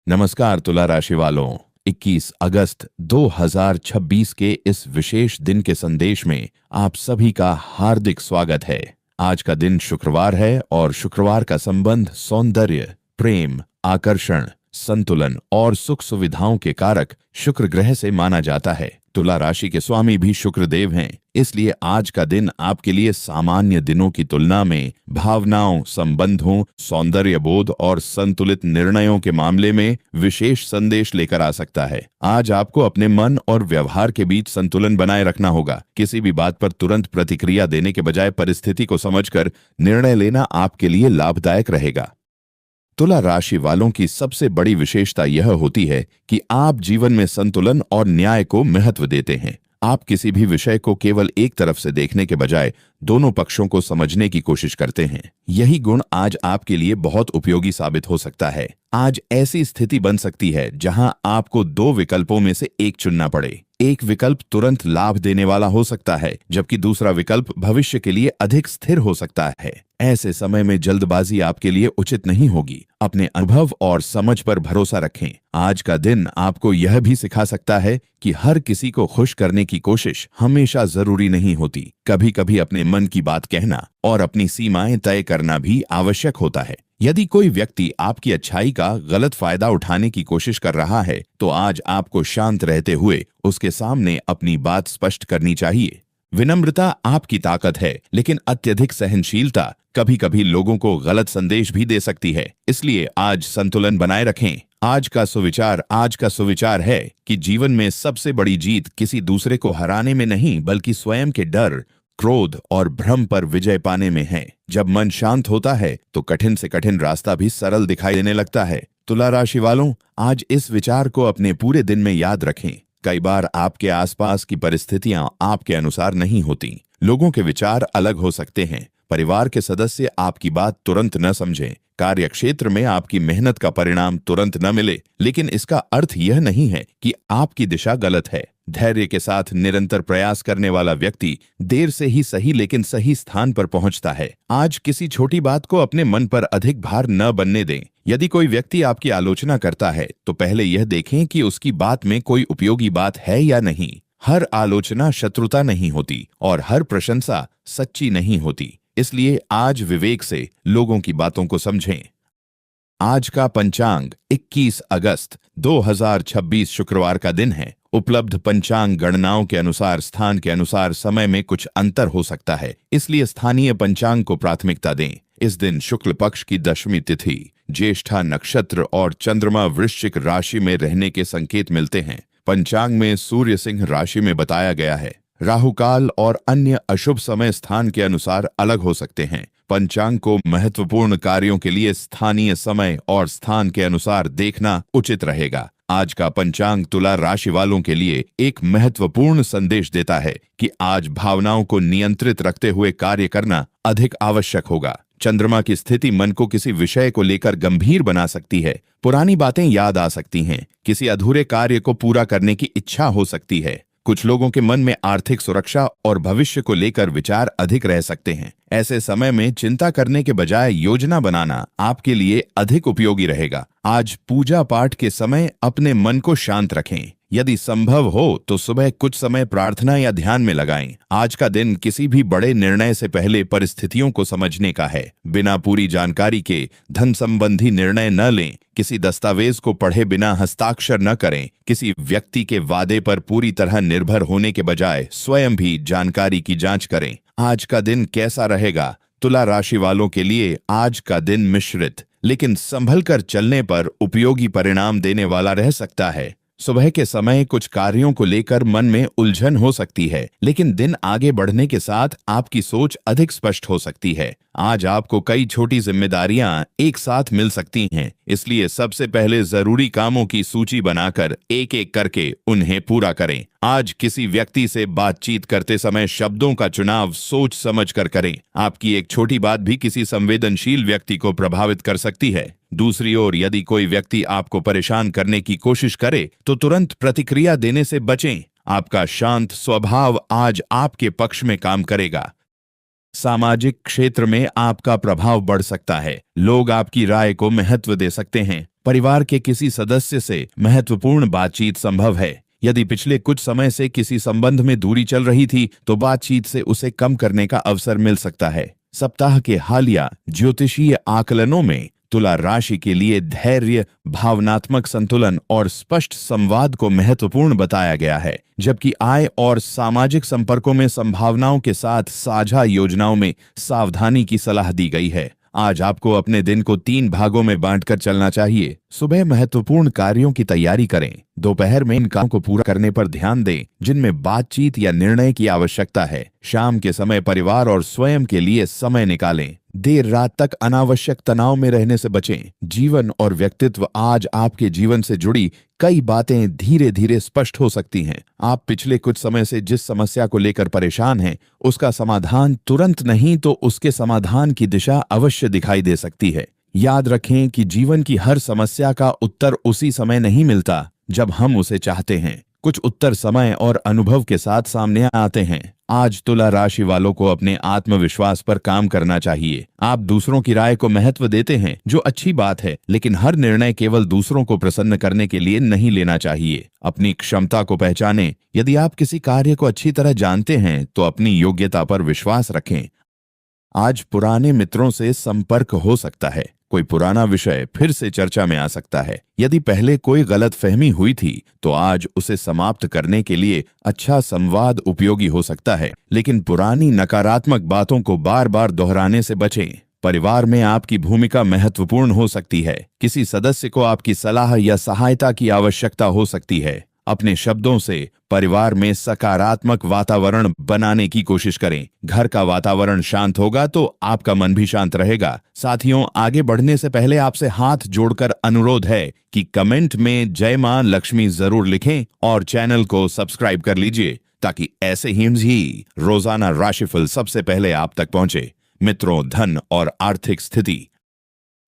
नमस्कार तुला राशि वालों। 21 अगस्त 2026 के इस विशेष दिन के संदेश में आप सभी का हार्दिक स्वागत है। आज का दिन शुक्रवार है और शुक्रवार का संबंध सौंदर्य, प्रेम, आकर्षण, संतुलन और सुख सुविधाओं के कारक शुक्र ग्रह से माना जाता है। तुला राशि के स्वामी भी शुक्रदेव हैं, इसलिए आज का दिन आपके लिए सामान्य दिनों की तुलना में भावनाओं, संबंधों, सौंदर्य बोध और संतुलित निर्णयों के मामले में विशेष संदेश लेकर आ सकता है। आज आपको अपने मन और व्यवहार के बीच संतुलन बनाए रखना होगा। किसी भी बात पर तुरंत प्रतिक्रिया देने के बजाय परिस्थिति को समझकर निर्णय लेना आपके लिए लाभदायक रहेगा। तुला राशि वालों की सबसे बड़ी विशेषता यह होती है कि आप जीवन में संतुलन और न्याय को महत्व देते हैं। आप किसी भी विषय को केवल एक तरफ से देखने के बजाय दोनों पक्षों को समझने की कोशिश करते हैं। यही गुण आज आपके लिए बहुत उपयोगी साबित हो सकता है। आज ऐसी स्थिति बन सकती है जहां आपको दो विकल्पों में से एक चुनना पड़े। एक विकल्प तुरंत लाभ देने वाला हो सकता है, जबकि दूसरा विकल्प भविष्य के लिए अधिक स्थिर हो सकता है। ऐसे समय में जल्दबाजी आपके लिए उचित नहीं होगी। अपने अनुभव और समझ पर भरोसा रखें। आज का दिन आपको यह भी सिखा सकता है कि हर किसी को खुश करने की कोशिश हमेशा जरूरी नहीं होती। कभी कभी अपने मन की बात कहना और अपनी सीमाएं तय करना भी आवश्यक होता है। यदि कोई व्यक्ति आपकी अच्छाई का गलत फायदा उठाने की कोशिश कर रहा है, तो आज आपको शांत रहते हुए उसके सामने अपनी बात स्पष्ट करनी चाहिए। विनम्रता आपकी ताकत है, लेकिन अत्यधिक सहनशीलता कभी कभी लोगों को गलत संदेश भी दे सकती है। इसलिए आज संतुलन बनाए रखें। आज का सुविचार है कि जीवन में सबसे बड़ी जीत किसी दूसरे को हराने में नहीं, बल्कि स्वयं के डर, क्रोध और भ्रम पर विजय पाने में है। जब मन शांत होता है तो कठिन से कठिन रास्ता भी सरल दिखाई देने लगता है। तुला राशि वालों, आज इस विचार को अपने पूरे दिन में याद रखें। कई बार आपके आसपास की परिस्थितियां आपके अनुसार नहीं होती। लोगों के विचार अलग हो सकते हैं। परिवार के सदस्य आपकी बात तुरंत न समझें। कार्य क्षेत्र में आपकी मेहनत का परिणाम तुरंत न मिले, लेकिन इसका अर्थ यह नहीं है कि आपकी दिशा गलत है। धैर्य के साथ निरंतर प्रयास करने वाला व्यक्ति देर से ही सही, लेकिन सही स्थान पर पहुंचता है। आज किसी छोटी बात को अपने मन पर अधिक भार न बनने दें। यदि कोई व्यक्ति आपकी आलोचना करता है, तो पहले यह देखें कि उसकी बात में कोई उपयोगी बात है या नहीं। हर आलोचना शत्रुता नहीं होती और हर प्रशंसा सच्ची नहीं होती। इसलिए आज विवेक से लोगों की बातों को समझें। आज का पंचांग 21 अगस्त 2026 शुक्रवार का दिन है। उपलब्ध पंचांग गणनाओं के अनुसार स्थान के अनुसार समय में कुछ अंतर हो सकता है, इसलिए स्थानीय पंचांग को प्राथमिकता दें। इस दिन शुक्ल पक्ष की दशमी तिथि, ज्येष्ठा नक्षत्र और चंद्रमा वृश्चिक राशि में रहने के संकेत मिलते हैं। पंचांग में सूर्य सिंह राशि में बताया गया है। राहुकाल और अन्य अशुभ समय स्थान के अनुसार अलग हो सकते हैं। पंचांग को महत्वपूर्ण कार्यों के लिए स्थानीय समय और स्थान के अनुसार देखना उचित रहेगा। आज का पंचांग तुला राशि वालों के लिए एक महत्वपूर्ण संदेश देता है कि आज भावनाओं को नियंत्रित रखते हुए कार्य करना अधिक आवश्यक होगा। चंद्रमा की स्थिति मन को किसी विषय को लेकर गंभीर बना सकती है। पुरानी बातें याद आ सकती हैं। किसी अधूरे कार्य को पूरा करने की इच्छा हो सकती है। कुछ लोगों के मन में आर्थिक सुरक्षा और भविष्य को लेकर विचार अधिक रह सकते हैं। ऐसे समय में चिंता करने के बजाय योजना बनाना आपके लिए अधिक उपयोगी रहेगा। आज पूजा पाठ के समय अपने मन को शांत रखें। यदि संभव हो तो सुबह कुछ समय प्रार्थना या ध्यान में लगाएं। आज का दिन किसी भी बड़े निर्णय से पहले परिस्थितियों को समझने का है। बिना पूरी जानकारी के धन संबंधी निर्णय न लें। किसी दस्तावेज को पढ़े बिना हस्ताक्षर न करें। किसी व्यक्ति के वादे पर पूरी तरह निर्भर होने के बजाय स्वयं भी जानकारी की जांच करें। आज का दिन कैसा रहेगा? तुला राशि वालों के लिए आज का दिन मिश्रित, लेकिन संभल कर चलने पर उपयोगी परिणाम देने वाला रह सकता है। सुबह के समय कुछ कार्यों को लेकर मन में उलझन हो सकती है, लेकिन दिन आगे बढ़ने के साथ आपकी सोच अधिक स्पष्ट हो सकती है। आज आपको कई छोटी जिम्मेदारियां एक साथ मिल सकती हैं, इसलिए सबसे पहले जरूरी कामों की सूची बनाकर एक एक करके उन्हें पूरा करें। आज किसी व्यक्ति से बातचीत करते समय शब्दों का चुनाव सोच समझ कर करें। आपकी एक छोटी बात भी किसी संवेदनशील व्यक्ति को प्रभावित कर सकती है। दूसरी ओर यदि कोई व्यक्ति आपको परेशान करने की कोशिश करे तो तुरंत प्रतिक्रिया देने से बचें। आपका शांत स्वभाव आज आपके पक्ष में काम करेगा। सामाजिक क्षेत्र में आपका प्रभाव बढ़ सकता है। लोग आपकी राय को महत्व दे सकते हैं। परिवार के किसी सदस्य से महत्वपूर्ण बातचीत संभव है। यदि पिछले कुछ समय से किसी संबंध में दूरी चल रही थी तो बातचीत से उसे कम करने का अवसर मिल सकता है। सप्ताह के हालिया ज्योतिषीय आकलनों में तुला राशि के लिए धैर्य, भावनात्मक संतुलन और स्पष्ट संवाद को महत्वपूर्ण बताया गया है, जबकि आय और सामाजिक संपर्कों में संभावनाओं के साथ साझा योजनाओं में सावधानी की सलाह दी गई है। आज आपको अपने दिन को 3 भागों में बांटकर चलना चाहिए। सुबह महत्वपूर्ण कार्यों की तैयारी करें। दोपहर में इन कामों को पूरा करने पर ध्यान दें जिनमें बातचीत या निर्णय की आवश्यकता है। शाम के समय परिवार और स्वयं के लिए समय निकालें। देर रात तक अनावश्यक तनाव में रहने से बचें। जीवन और व्यक्तित्व आज आपके जीवन से जुड़ी कई बातें धीरे धीरे स्पष्ट हो सकती हैं। आप पिछले कुछ समय से जिस समस्या को लेकर परेशान हैं, उसका समाधान तुरंत नहीं तो उसके समाधान की दिशा अवश्य दिखाई दे सकती है। याद रखें कि जीवन की हर समस्या का उत्तर उसी समय नहीं मिलता जब हम उसे चाहते हैं। कुछ उत्तर समय और अनुभव के साथ सामने आते हैं। आज तुला राशि वालों को अपने आत्मविश्वास पर काम करना चाहिए। आप दूसरों की राय को महत्व देते हैं, जो अच्छी बात है, लेकिन हर निर्णय केवल दूसरों को प्रसन्न करने के लिए नहीं लेना चाहिए। अपनी क्षमता को पहचानें। यदि आप किसी कार्य को अच्छी तरह जानते हैं तो अपनी योग्यता पर विश्वास रखें। आज पुराने मित्रों से संपर्क हो सकता है। कोई पुराना विषय फिर से चर्चा में आ सकता है। यदि पहले कोई गलतफहमी हुई थी तो आज उसे समाप्त करने के लिए अच्छा संवाद उपयोगी हो सकता है, लेकिन पुरानी नकारात्मक बातों को बार बार दोहराने से बचें। परिवार में आपकी भूमिका महत्वपूर्ण हो सकती है। किसी सदस्य को आपकी सलाह या सहायता की आवश्यकता हो सकती है। अपने शब्दों से परिवार में सकारात्मक वातावरण बनाने की कोशिश करें। घर का वातावरण शांत होगा तो आपका मन भी शांत रहेगा। साथियों, आगे बढ़ने से पहले आपसे हाथ जोड़कर अनुरोध है कि कमेंट में जय मां लक्ष्मी जरूर लिखें और चैनल को सब्सक्राइब कर लीजिए ताकि ऐसे ही रोजाना राशिफल सबसे पहले आप तक पहुंचे। मित्रों, धन और आर्थिक स्थिति।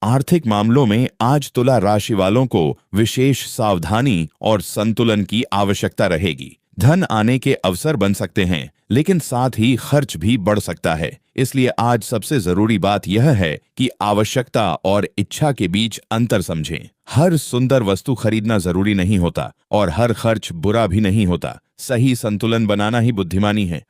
आर्थिक मामलों में आज तुला राशि वालों को विशेष सावधानी और संतुलन की आवश्यकता रहेगी। धन आने के अवसर बन सकते हैं, लेकिन साथ ही खर्च भी बढ़ सकता है। इसलिए आज सबसे जरूरी बात यह है कि आवश्यकता और इच्छा के बीच अंतर समझें। हर सुंदर वस्तु खरीदना जरूरी नहीं होता और हर खर्च बुरा भी नहीं होता। सही संतुलन बनाना ही बुद्धिमानी है।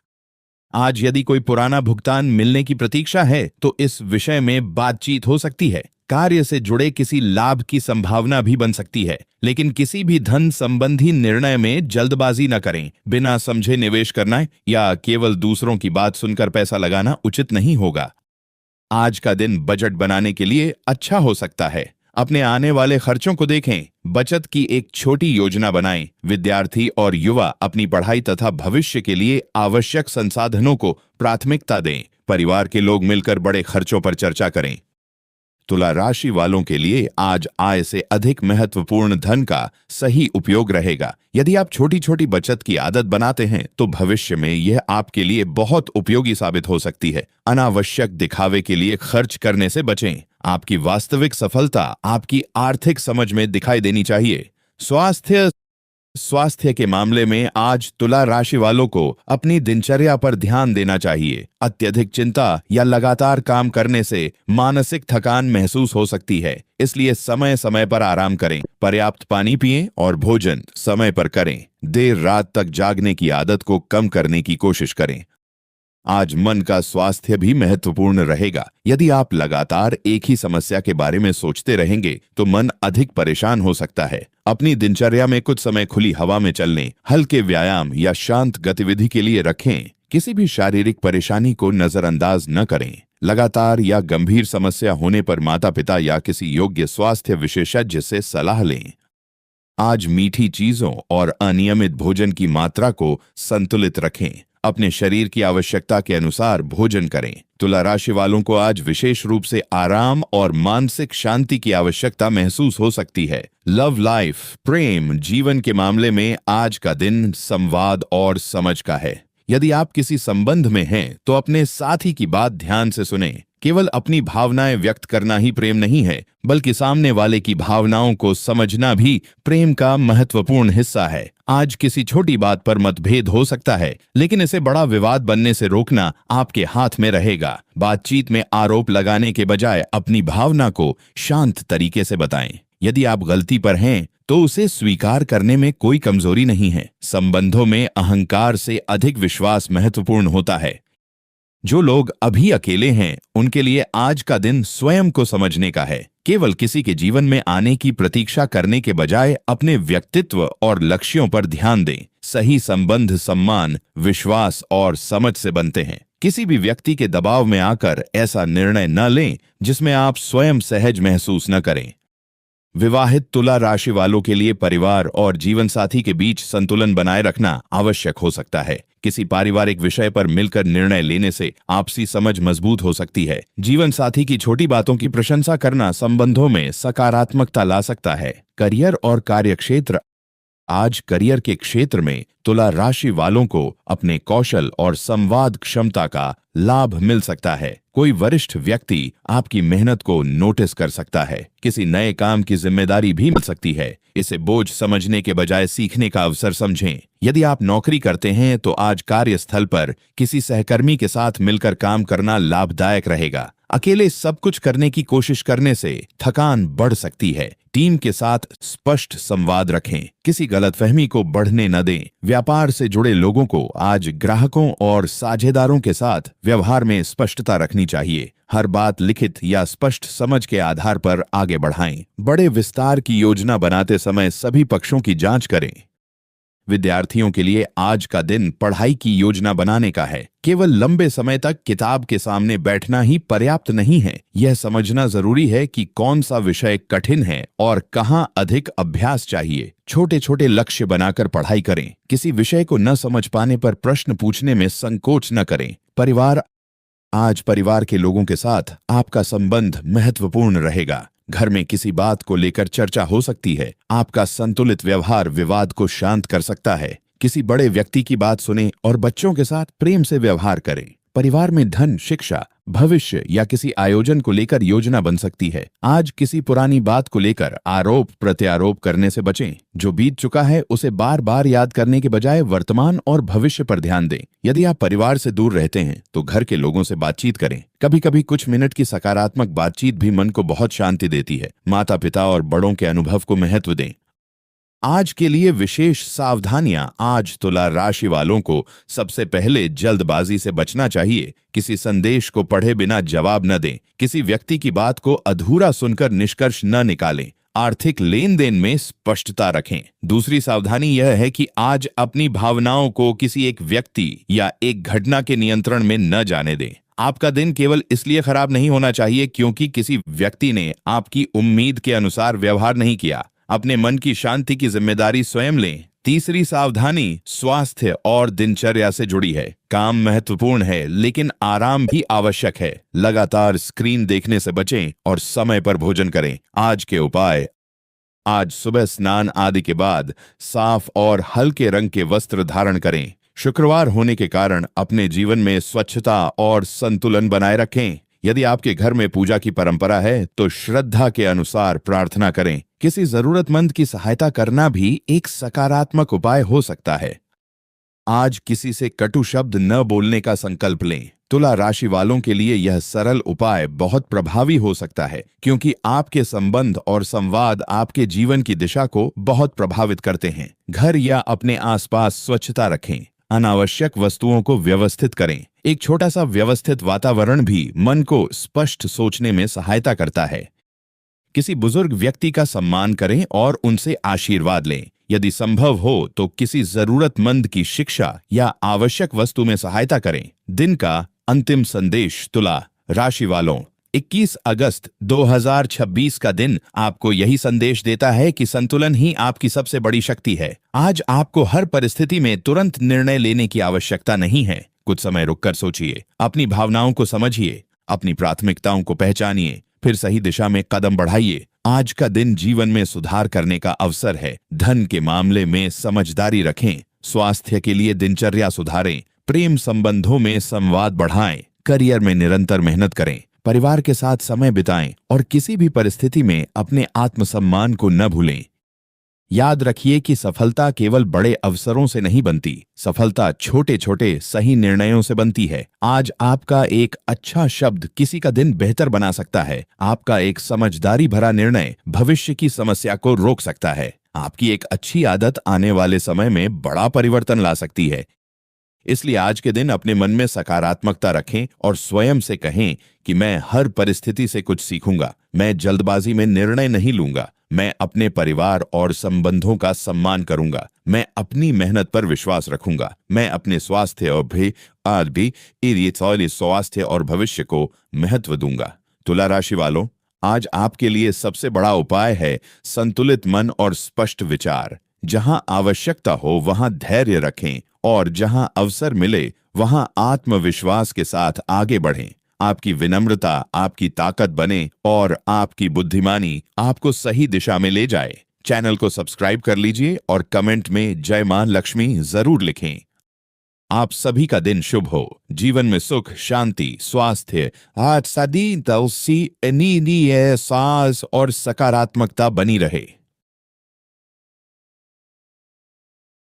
आज यदि कोई पुराना भुगतान मिलने की प्रतीक्षा है तो इस विषय में बातचीत हो सकती है। कार्य से जुड़े किसी लाभ की संभावना भी बन सकती है, लेकिन किसी भी धन संबंधी निर्णय में जल्दबाजी न करें। बिना समझे निवेश करना या केवल दूसरों की बात सुनकर पैसा लगाना उचित नहीं होगा। आज का दिन बजट बनाने के लिए अच्छा हो सकता है। अपने आने वाले खर्चों को देखें। बचत की एक छोटी योजना बनाएं। विद्यार्थी और युवा अपनी पढ़ाई तथा भविष्य के लिए आवश्यक संसाधनों को प्राथमिकता दें। परिवार के लोग मिलकर बड़े खर्चों पर चर्चा करें। तुला राशि वालों के लिए आज आय से अधिक महत्वपूर्ण धन का सही उपयोग रहेगा। यदि आप छोटी छोटी बचत की आदत बनाते हैं तो भविष्य में यह आपके लिए बहुत उपयोगी साबित हो सकती है। अनावश्यक दिखावे के लिए खर्च करने से बचें। आपकी वास्तविक सफलता आपकी आर्थिक समझ में दिखाई देनी चाहिए। स्वास्थ्य के मामले में आज तुला राशि वालों को अपनी दिनचर्या पर ध्यान देना चाहिए। अत्यधिक चिंता या लगातार काम करने से मानसिक थकान महसूस हो सकती है, इसलिए समय समय पर आराम करें। पर्याप्त पानी पिएं और भोजन समय पर करें। देर रात तक जागने की आदत को कम करने की कोशिश करें। आज मन का स्वास्थ्य भी महत्वपूर्ण रहेगा। यदि आप लगातार एक ही समस्या के बारे में सोचते रहेंगे तो मन अधिक परेशान हो सकता है। अपनी दिनचर्या में कुछ समय खुली हवा में चलने, हल्के व्यायाम या शांत गतिविधि के लिए रखें। किसी भी शारीरिक परेशानी को नजरअंदाज न करें। लगातार या गंभीर समस्या होने पर माता-पिता या किसी योग्य स्वास्थ्य विशेषज्ञ से सलाह लें। आज मीठी चीजों और अनियमित भोजन की मात्रा को संतुलित रखें। अपने शरीर की आवश्यकता के अनुसार भोजन करें। तुला राशि वालों को आज विशेष रूप से आराम और मानसिक शांति की आवश्यकता महसूस हो सकती है। लव लाइफ, प्रेम जीवन के मामले में आज का दिन संवाद और समझ का है। यदि आप किसी संबंध में हैं तो अपने साथी की बात ध्यान से सुनें। केवल अपनी भावनाएं व्यक्त करना ही प्रेम नहीं है, बल्कि सामने वाले की भावनाओं को समझना भी प्रेम का महत्वपूर्ण हिस्सा है। आज किसी छोटी बात पर मतभेद हो सकता है, लेकिन इसे बड़ा विवाद बनने से रोकना आपके हाथ में रहेगा। बातचीत में आरोप लगाने के बजाय अपनी भावना को शांत तरीके से बताएं। यदि आप गलती पर हैं तो उसे स्वीकार करने में कोई कमजोरी नहीं है। संबंधों में अहंकार से अधिक विश्वास महत्वपूर्ण होता है। जो लोग अभी अकेले हैं उनके लिए आज का दिन स्वयं को समझने का है। केवल किसी के जीवन में आने की प्रतीक्षा करने के बजाय अपने व्यक्तित्व और लक्ष्यों पर ध्यान दें। सही संबंध सम्मान, विश्वास और समझ से बनते हैं। किसी भी व्यक्ति के दबाव में आकर ऐसा निर्णय न लें जिसमें आप स्वयं सहज महसूस न करें। विवाहित तुला राशि वालों के लिए परिवार और जीवन साथी के बीच संतुलन बनाए रखना आवश्यक हो सकता है। किसी पारिवारिक विषय पर मिलकर निर्णय लेने से आपसी समझ मजबूत हो सकती है। जीवन साथी की छोटी बातों की प्रशंसा करना संबंधों में सकारात्मकता ला सकता है। करियर और कार्यक्षेत्र। आज करियर के क्षेत्र में तुला राशि वालों को अपने कौशल और संवाद क्षमता का लाभ मिल सकता है। कोई वरिष्ठ व्यक्ति आपकी मेहनत को नोटिस कर सकता है। किसी नए काम की जिम्मेदारी भी मिल सकती है। इसे बोझ समझने के बजाय सीखने का अवसर समझें। यदि आप नौकरी करते हैं तो आज कार्यस्थल पर किसी सहकर्मी के साथ मिलकर काम करना लाभदायक रहेगा। अकेले सब कुछ करने की कोशिश करने से थकान बढ़ सकती है। टीम के साथ स्पष्ट संवाद रखें। किसी गलतफहमी को बढ़ने न दें। व्यापार से जुड़े लोगों को आज ग्राहकों और साझेदारों के साथ व्यवहार में स्पष्टता रखनी चाहिए। हर बात लिखित या स्पष्ट समझ के आधार पर आगे बढ़ाएं। बड़े विस्तार की योजना बनाते समय सभी पक्षों की जांच करें। विद्यार्थियों के लिए आज का दिन पढ़ाई की योजना बनाने का है। केवल लंबे समय तक किताब के सामने बैठना ही पर्याप्त नहीं है। यह समझना जरूरी है कि कौन सा विषय कठिन है और कहाँ अधिक अभ्यास चाहिए। छोटे छोटे लक्ष्य बनाकर पढ़ाई करें। किसी विषय को न समझ पाने पर प्रश्न पूछने में संकोच न करें। आज परिवार के लोगों के साथ आपका संबंध महत्वपूर्ण रहेगा। घर में किसी बात को लेकर चर्चा हो सकती है। आपका संतुलित व्यवहार विवाद को शांत कर सकता है। किसी बड़े व्यक्ति की बात सुनें और बच्चों के साथ प्रेम से व्यवहार करें। परिवार में धन, शिक्षा, भविष्य या किसी आयोजन को लेकर योजना बन सकती है। आज किसी पुरानी बात को लेकर आरोप प्रत्यारोप करने से बचें। जो बीत चुका है उसे बार बार याद करने के बजाय वर्तमान और भविष्य पर ध्यान दें। यदि आप परिवार से दूर रहते हैं तो घर के लोगों से बातचीत करें। कभी कभी कुछ मिनट की सकारात्मक बातचीत भी मन को बहुत शांति देती है। माता पिता और बड़ों के अनुभव को महत्व दें। आज के लिए विशेष सावधानियां। आज तुला राशि वालों को सबसे पहले जल्दबाजी से बचना चाहिए। किसी संदेश को पढ़े बिना जवाब न दें। किसी व्यक्ति की बात को अधूरा सुनकर निष्कर्ष न निकालें। आर्थिक लेन देन में स्पष्टता रखें। दूसरी सावधानी यह है कि आज अपनी भावनाओं को किसी एक व्यक्ति या एक घटना के नियंत्रण में न जाने दें। आपका दिन केवल इसलिए खराब नहीं होना चाहिए क्योंकि किसी व्यक्ति ने आपकी उम्मीद के अनुसार व्यवहार नहीं किया। अपने मन की शांति की जिम्मेदारी स्वयं लें। तीसरी सावधानी स्वास्थ्य और दिनचर्या से जुड़ी है। काम महत्वपूर्ण है लेकिन आराम भी आवश्यक है। लगातार स्क्रीन देखने से बचें और समय पर भोजन करें। आज के उपाय। आज सुबह स्नान आदि के बाद साफ और हल्के रंग के वस्त्र धारण करें। शुक्रवार होने के कारण अपने जीवन में स्वच्छता और संतुलन बनाए रखें। यदि आपके घर में पूजा की परंपरा है तो श्रद्धा के अनुसार प्रार्थना करें। किसी जरूरतमंद की सहायता करना भी एक सकारात्मक उपाय हो सकता है। आज किसी से कटु शब्द न बोलने का संकल्प लें। तुला राशि वालों के लिए यह सरल उपाय बहुत प्रभावी हो सकता है क्योंकि आपके संबंध और संवाद आपके जीवन की दिशा को बहुत प्रभावित करते हैं। घर या अपने आसपास स्वच्छता रखें। अनावश्यक वस्तुओं को व्यवस्थित करें। एक छोटा सा व्यवस्थित वातावरण भी मन को स्पष्ट सोचने में सहायता करता है। किसी बुजुर्ग व्यक्ति का सम्मान करें और उनसे आशीर्वाद लें। यदि संभव हो तो किसी जरूरतमंद की शिक्षा या आवश्यक वस्तु में सहायता करें। दिन का अंतिम संदेश। तुला राशि वालों, 21 अगस्त 2026 का दिन आपको यही संदेश देता है कि संतुलन ही आपकी सबसे बड़ी शक्ति है। आज आपको हर परिस्थिति में तुरंत निर्णय लेने की आवश्यकता नहीं है। कुछ समय रुककर सोचिए, अपनी भावनाओं को समझिए, अपनी प्राथमिकताओं को पहचानिए, फिर सही दिशा में कदम बढ़ाइए। आज का दिन जीवन में सुधार करने का अवसर है। धन के मामले में समझदारी रखें। स्वास्थ्य के लिए दिनचर्या सुधारें। प्रेम संबंधों में संवाद बढ़ाएं। करियर में निरंतर मेहनत करें। परिवार के साथ समय बिताएं और किसी भी परिस्थिति में अपने आत्मसम्मान को न भूलें। याद रखिए कि सफलता केवल बड़े अवसरों से नहीं बनती, सफलता छोटे छोटे सही निर्णयों से बनती है। आज आपका एक अच्छा शब्द किसी का दिन बेहतर बना सकता है। आपका एक समझदारी भरा निर्णय भविष्य की समस्या को रोक सकता है। आपकी एक अच्छी आदत आने वाले समय में बड़ा परिवर्तन ला सकती है। इसलिए आज के दिन अपने मन में सकारात्मकता रखें और स्वयं से कहें कि मैं हर परिस्थिति से कुछ सीखूंगा। मैं जल्दबाजी में निर्णय नहीं लूंगा। मैं अपने परिवार और संबंधों का सम्मान करूंगा। मैं अपनी मेहनत पर विश्वास रखूंगा। मैं अपने स्वास्थ्य और भविष्य को महत्व दूंगा। तुला राशि वालों, आज आपके लिए सबसे बड़ा उपाय है संतुलित मन और स्पष्ट विचार। जहां आवश्यकता हो वहां धैर्य रखें और जहां अवसर मिले वहां आत्मविश्वास के साथ आगे बढ़ें। आपकी विनम्रता आपकी ताकत बने और आपकी बुद्धिमानी आपको सही दिशा में ले जाए। चैनल को सब्सक्राइब कर लीजिए और कमेंट में जय मां लक्ष्मी जरूर लिखें। आप सभी का दिन शुभ हो। जीवन में सुख, शांति, स्वास्थ्य, आज सदी तौसी, सास और सकारात्मकता बनी रहे।